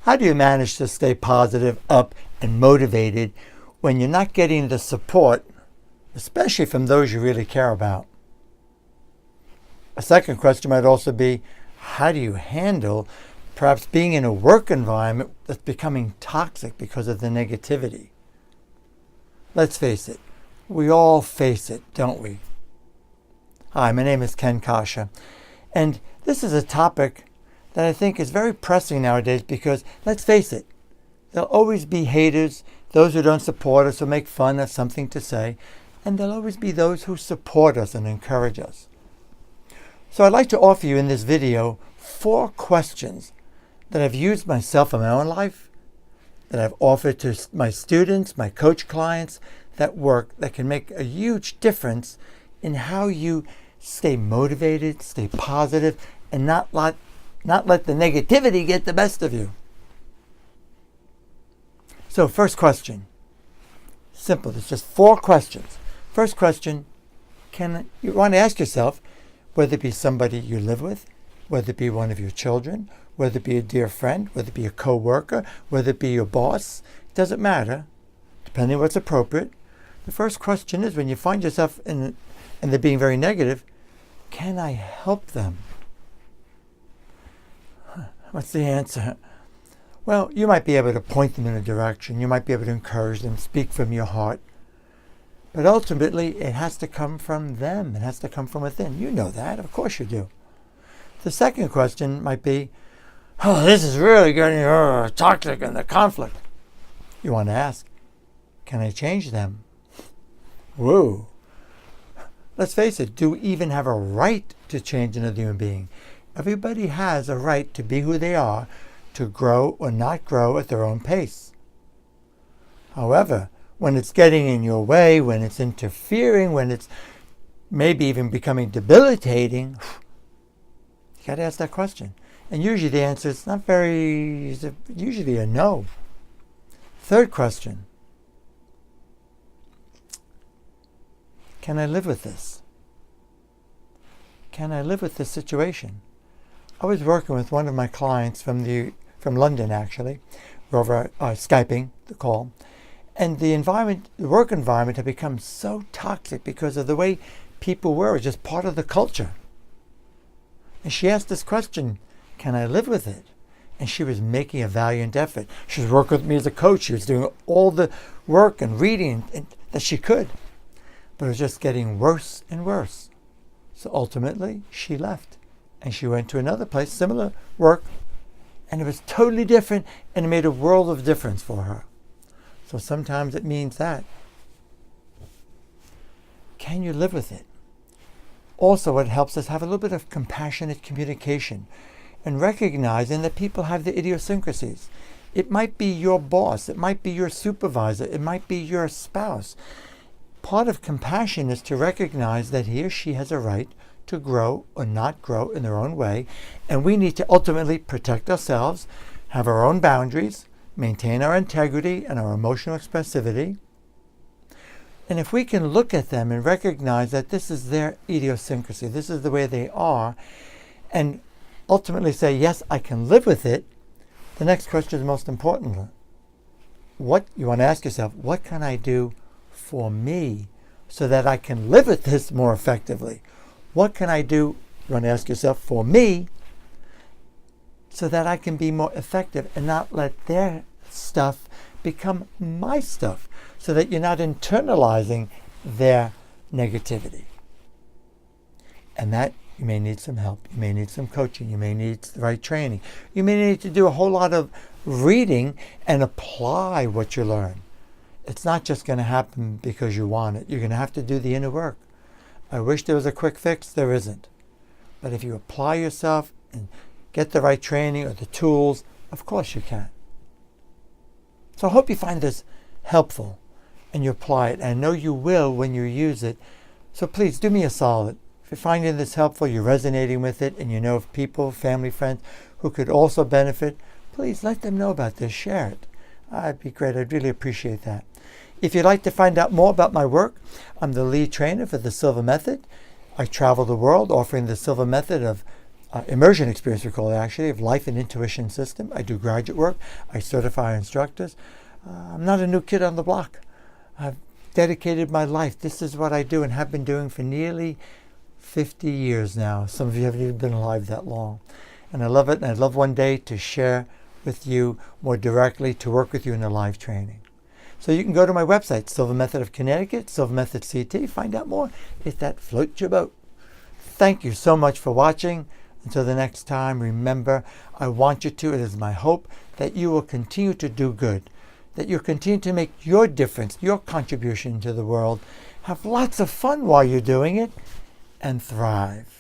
How do you manage to stay positive, up, and motivated when you're not getting the support, especially from those you really care about? A second question might also be, how do you handle perhaps being in a work environment that's becoming toxic because of the negativity? Let's face it, we all face it, don't we? Hi, my name is Ken Coscia, and this is a topic that I think is very pressing nowadays because, let's face it, there'll always be haters, those who don't support us or make fun of something to say, and there'll always be those who support us and encourage us. So I'd like to offer you in this video 4 questions that I've used myself in my own life, that I've offered to my students, my coach clients that work, that can make a huge difference in how you stay motivated, stay positive, and not let the negativity get the best of you. So first question, simple, there's just 4 questions. First question, you want to ask yourself, whether it be somebody you live with, whether it be one of your children, whether it be a dear friend, whether it be a co-worker, whether it be your boss, it doesn't matter, depending on what's appropriate. The first question is, when you find yourself and they're being very negative, can I help them? What's the answer? Well, you might be able to point them in a direction. You might be able to encourage them, speak from your heart. But ultimately, it has to come from them. It has to come from within. You know that. Of course you do. The second question might be, oh, this is really getting toxic and the conflict. You want to ask, can I change them? Whoa. Let's face it, do we even have a right to change another human being? Everybody has a right to be who they are, to grow or not grow at their own pace. However, when it's getting in your way, when it's interfering, when it's maybe even becoming debilitating, you got to ask that question. And usually the answer is usually a no. Third question, can I live with this? Can I live with this situation? I was working with one of my clients from London, actually. We're over Skyping the call. And the work environment had become so toxic because of the way people were. It was just part of the culture. And she asked this question, can I live with it? And she was making a valiant effort. She was working with me as a coach. She was doing all the work and reading that she could. But it was just getting worse and worse. So ultimately, she left. And she went to another place, similar work. And it was totally different, and it made a world of difference for her. So sometimes it means that. Can you live with it? Also, what helps us have a little bit of compassionate communication and recognizing that people have their idiosyncrasies. It might be your boss. It might be your supervisor. It might be your spouse. Part of compassion is to recognize that he or she has a right to grow or not grow in their own way, and we need to ultimately protect ourselves, have our own boundaries, maintain our integrity and our emotional expressivity. And if we can look at them and recognize that this is their idiosyncrasy, this is the way they are, and ultimately say, yes, I can live with it, the next question is most important. What you want to ask yourself, what can I do for me so that I can live with this more effectively? What can I do, you want to ask yourself, for me so that I can be more effective and not let their stuff become my stuff, so that you're not internalizing their negativity. And that you may need some help. You may need some coaching. You may need the right training. You may need to do a whole lot of reading and apply what you learn. It's not just going to happen because you want it. You're going to have to do the inner work. I wish there was a quick fix. There isn't. But if you apply yourself and get the right training or the tools, of course you can. So I hope you find this helpful and you apply it. And I know you will when you use it. So please do me a solid. If you're finding this helpful, you're resonating with it, and you know of people, family, friends who could also benefit, please let them know about this. Share it. That'd be great. I'd really appreciate that. If you'd like to find out more about my work, I'm the lead trainer for the Silva Method. I travel the world offering the Silva Method of immersion experience, we call it actually, of life and intuition system. I do graduate work. I certify instructors. I'm not a new kid on the block. I've dedicated my life. This is what I do and have been doing for nearly 50 years now. Some of you haven't even been alive that long. And I love it, and I'd love one day to share with you more directly, to work with you in a live training. So you can go to my website, Silva Method of Connecticut, Silva Method CT, find out more if that floats your boat. Thank you so much for watching. Until the next time, remember, I want you to, it is my hope, that you will continue to do good, that you'll continue to make your difference, your contribution to the world, have lots of fun while you're doing it, and thrive.